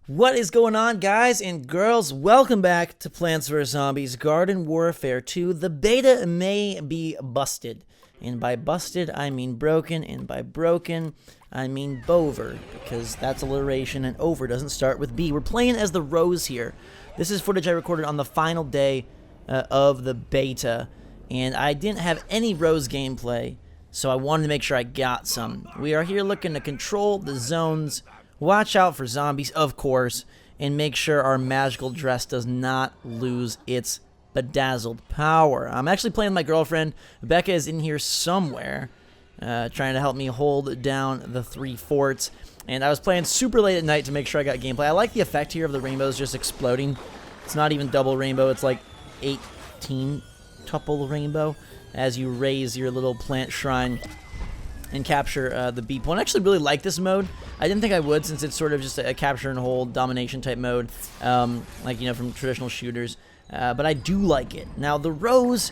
What is going on, guys and girls? Welcome back to Plants vs. Zombies Garden Warfare 2. The beta may be busted. And by busted, I mean broken. And by broken, I mean bover. Because that's alliteration and over doesn't start with B. We're playing as the Rose here. This is footage I recorded on the final day of the beta. And I didn't have any Rose gameplay. So I wanted to make sure I got some. We are here looking to control the zones. Watch out for zombies, of course, and make sure our magical dress does not lose its bedazzled power. I'm actually playing with my girlfriend. Becca is in here somewhere, trying to help me hold down the 3 forts. And I was playing super late at night to make sure I got gameplay. I like the effect here of the rainbows just exploding. It's not even double rainbow, it's like 18-tuple rainbow as you raise your little plant shrine and capture the B point. I actually really like this mode. I didn't think I would, since it's sort of just a capture and hold domination type mode, like, you know, from traditional shooters. But I do like it. Now, the Rose,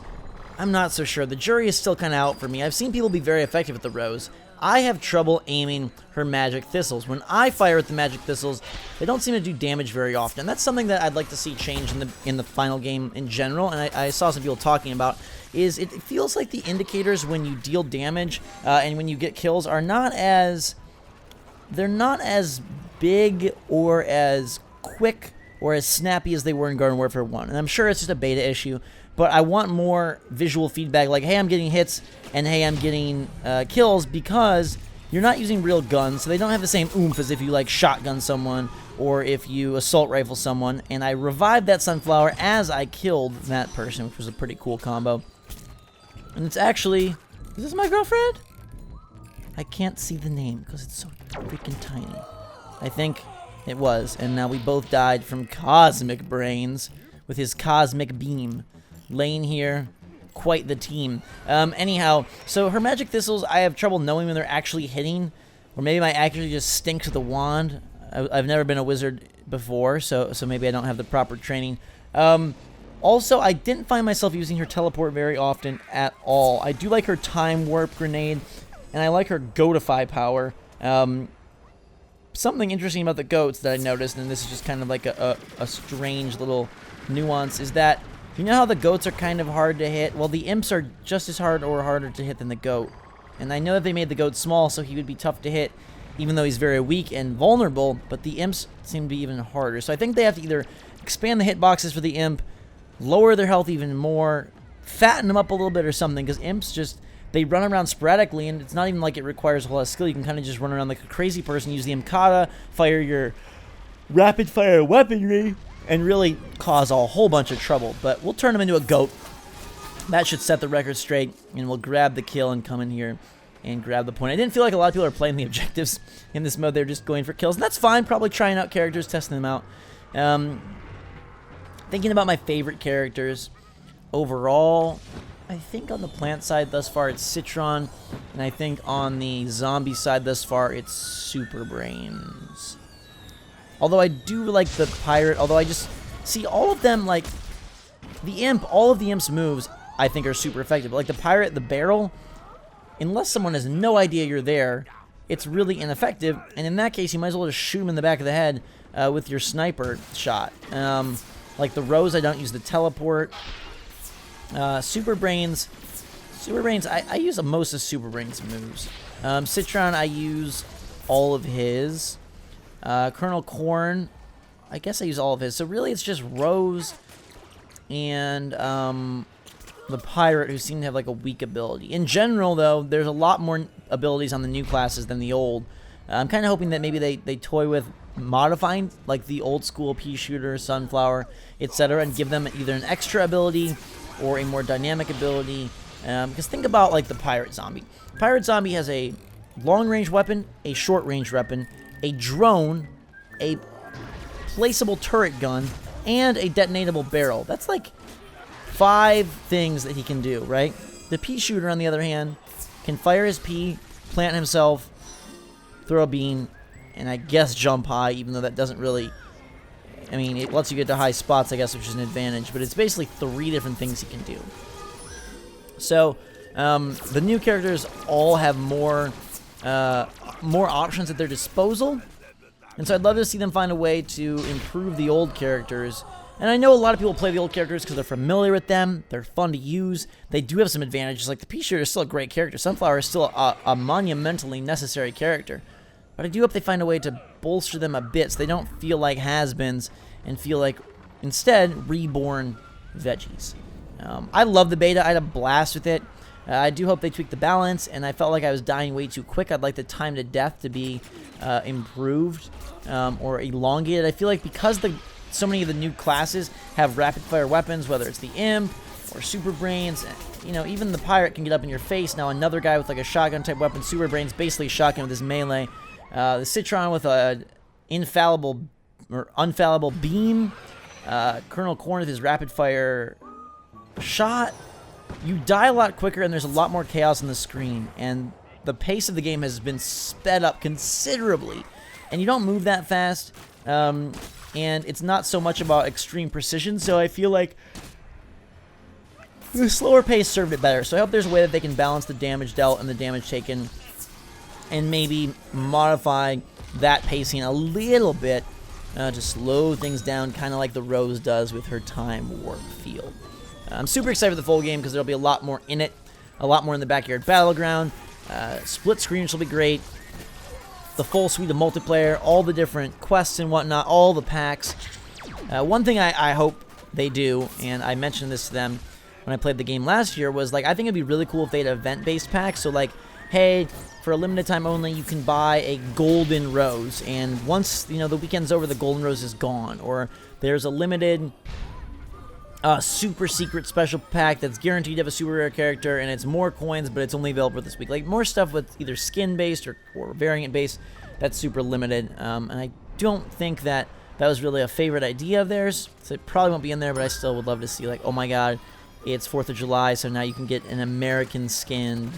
I'm not so sure. The jury is still kind of out for me. I've seen people be very effective with the Rose. I have trouble aiming her magic thistles. When I fire at the magic thistles, they don't seem to do damage very often. That's something that I'd like to see change in the final game in general, and I saw some people talking about, is it feels like the indicators when you deal damage and when you get kills are not as... they're not as big or as quick or as snappy as they were in Garden Warfare 1. And I'm sure it's just a beta issue, but I want more visual feedback, like, hey, I'm getting hits, and hey, I'm getting kills, because you're not using real guns, so they don't have the same oomph as if you, like, shotgun someone or if you assault rifle someone. And I revived that sunflower as I killed that person, which was a pretty cool combo. And it's actually... is this my girlfriend? I can't see the name because it's so freaking tiny. I think it was, and now we both died from Cosmic Brains with his cosmic beam. Laying here, quite the team. Anyhow, so her magic thistles, I have trouble knowing when they're actually hitting, or maybe my accuracy just stinks with the wand. I've never been a wizard before, so maybe I don't have the proper training. Also, I didn't find myself using her teleport very often at all. I do like her time warp grenade, and I like her goatify power. Something interesting about the goats that I noticed, and this is just kind of like a strange little nuance, is that, you know how the goats are kind of hard to hit? Well, the imps are just as hard or harder to hit than the goat. And I know that they made the goat small, so he would be tough to hit, even though he's very weak and vulnerable, but the imps seem to be even harder. So I think they have to either expand the hitboxes for the imp, lower their health even more, fatten them up a little bit or something, because imps just... they run around sporadically, and it's not even like it requires a whole lot of skill. You can kind of just run around like a crazy person, use the Imkata, fire your rapid-fire weaponry, and really cause a whole bunch of trouble. But we'll turn him into a goat. That should set the record straight, and we'll grab the kill and come in here and grab the point. I didn't feel like a lot of people are playing the objectives in this mode. They're just going for kills, and that's fine. Probably trying out characters, testing them out. Thinking about my favorite characters overall... I think on the plant side thus far it's Citron, and I think on the zombie side thus far it's Super Brains. Although I do like the pirate, although I just see all of them, like the imp, all of the imp's moves I think are super effective. Like the pirate, the barrel, unless someone has no idea you're there, it's really ineffective, and in that case you might as well just shoot him in the back of the head with your sniper shot. Like the Rose, I don't use the teleport. Super Brains, I use most of Super Brains moves. Citron, I use all of his. Colonel Corn, I guess I use all of his. So really it's just Rose and the pirate, who seem to have like a weak ability. In general, though, there's a lot more abilities on the new classes than the old. I'm kind of hoping that maybe they toy with modifying like the old school pea shooter, sunflower, etc., and give them either an extra ability or a more dynamic ability, because think about like the pirate zombie. Pirate zombie has a long-range weapon, a short-range weapon, a drone, a placeable turret gun, and a detonatable barrel. That's like 5 things that he can do, right? The pea shooter, on the other hand, can fire his pea, plant himself, throw a bean, and I guess jump high, even though that doesn't really... I mean, it lets you get to high spots, I guess, which is an advantage, but it's basically 3 different things he can do. So, the new characters all have more options at their disposal, And so I'd love to see them find a way to improve the old characters. And I know a lot of people play the old characters because they're familiar with them. They're fun to use. They do have some advantages. Like the Pea-Shooter is still a great character. Sunflower is still a monumentally necessary character. But I do hope they find a way to bolster them a bit so they don't feel like has-beens and feel like, instead, reborn veggies. I love the beta. I had a blast with it. I do hope they tweak the balance, and I felt like I was dying way too quick. I'd like the time to death to be improved or elongated. I feel like because so many of the new classes have rapid-fire weapons, whether it's the Imp or Super Brains, you know, even the Pirate can get up in your face. Now another guy with like a shotgun-type weapon, Super Brains, basically a shotgun with his melee. The Citron with a infallible or unfallible beam. Colonel Corn with his rapid-fire shot. You die a lot quicker, and there's a lot more chaos on the screen, and the pace of the game has been sped up considerably, and you don't move that fast, and it's not so much about extreme precision, so I feel like the slower pace served it better. So I hope there's a way that they can balance the damage dealt and the damage taken, and maybe modify that pacing a little bit to slow things down, kind of like the Rose does with her Time Warp Field. I'm super excited for the full game because there'll be a lot more in it, a lot more in the Backyard Battleground. Split screen will be great. The full suite of multiplayer, all the different quests and whatnot, all the packs. One thing I hope they do, and I mentioned this to them when I played the game last year, was like I think it'd be really cool if they had event-based packs. So like, hey, for a limited time only, you can buy a golden rose, and once the weekend's over, the golden rose is gone. Or there's a limited super secret special pack that's guaranteed to have a super rare character, and it's more coins, but it's only available this week. Like more stuff with either skin based or variant based that's super limited. And I don't think that was really a favorite idea of theirs, so it probably won't be in there, but I still would love to see, like, oh my god, it's 4th of July, so now you can get an American skinned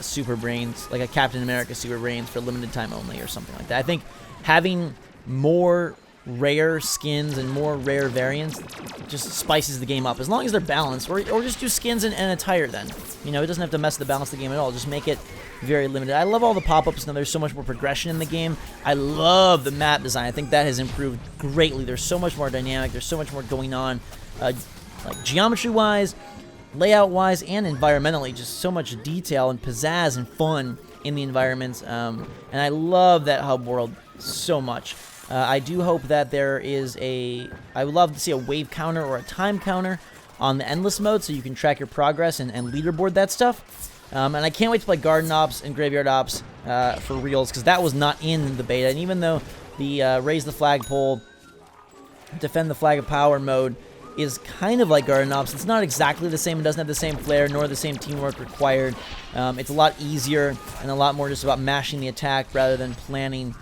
Super Brains, like a Captain America Super Brains for limited time only or something like that. I think having more rare skins and more rare variants just spices the game up, as long as they're balanced, or just do skins and attire then. It doesn't have to mess with the balance of the game at all. Just make it very limited. I love all the pop-ups. Now there's so much more progression in the game. I love the map design. I think that has improved greatly. There's so much more dynamic. There's so much more going on, like geometry-wise, layout-wise, and environmentally. Just so much detail and pizzazz and fun in the environments. And I love that hub world so much. I do hope that there is I would love to see a wave counter or a time counter on the endless mode so you can track your progress and leaderboard that stuff. And I can't wait to play Garden Ops and Graveyard Ops for reals, because that was not in the beta. And even though the Raise the Flagpole, Defend the Flag of Power mode is kind of like Garden Ops, it's not exactly the same. It doesn't have the same flair nor the same teamwork required. It's a lot easier and a lot more just about mashing the attack rather than planning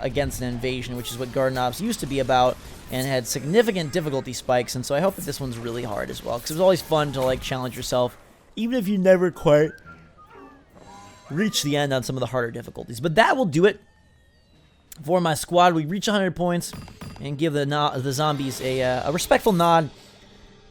against an invasion, which is what Garden Ops used to be about, and had significant difficulty spikes. And so I hope that this one's really hard as well, because it was always fun to like challenge yourself, even if you never quite reach the end on some of the harder difficulties. But that will do it for my squad. We reach 100 points and give the zombies a respectful nod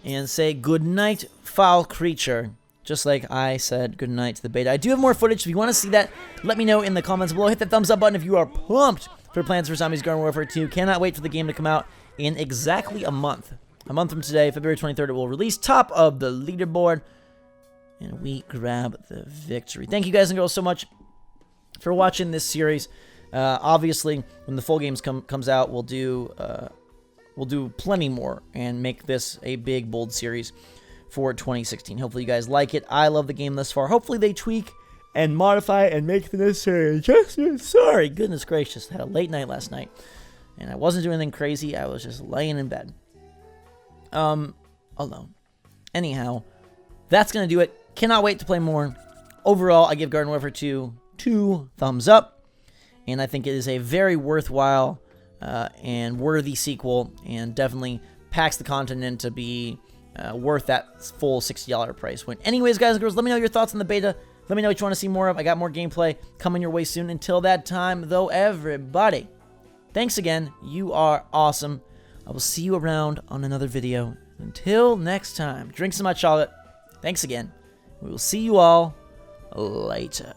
and say good night, foul creature. Just like I said goodnight to the beta. I do have more footage. If you want to see that, let me know in the comments below. Hit that thumbs up button if you are pumped for Plants vs. Zombies Garden Warfare 2. Cannot wait for the game to come out in exactly a month. A month from today, February 23rd, it will release. Top of the leaderboard. And we grab the victory. Thank you guys and girls so much for watching this series. Obviously, when the full game comes out, we'll do plenty more and make this a big, bold series for 2016. Hopefully you guys like it. I love the game thus far. Hopefully they tweak and modify and make the necessary adjustments. Sorry, goodness gracious. I had a late night last night, and I wasn't doing anything crazy. I was just laying in bed. Alone. Anyhow, that's going to do it. Cannot wait to play more. Overall, I give Garden Warfare 2 2 thumbs up, and I think it is a very worthwhile and worthy sequel, and definitely packs the content in to be worth that full $60 price. Anyways, guys and girls, let me know your thoughts on the beta. Let me know what you want to see more of. I got more gameplay coming your way soon. Until that time, though, everybody, thanks again. You are awesome. I will see you around on another video. Until next time, drink some hot chocolate. Thanks again. We will see you all later.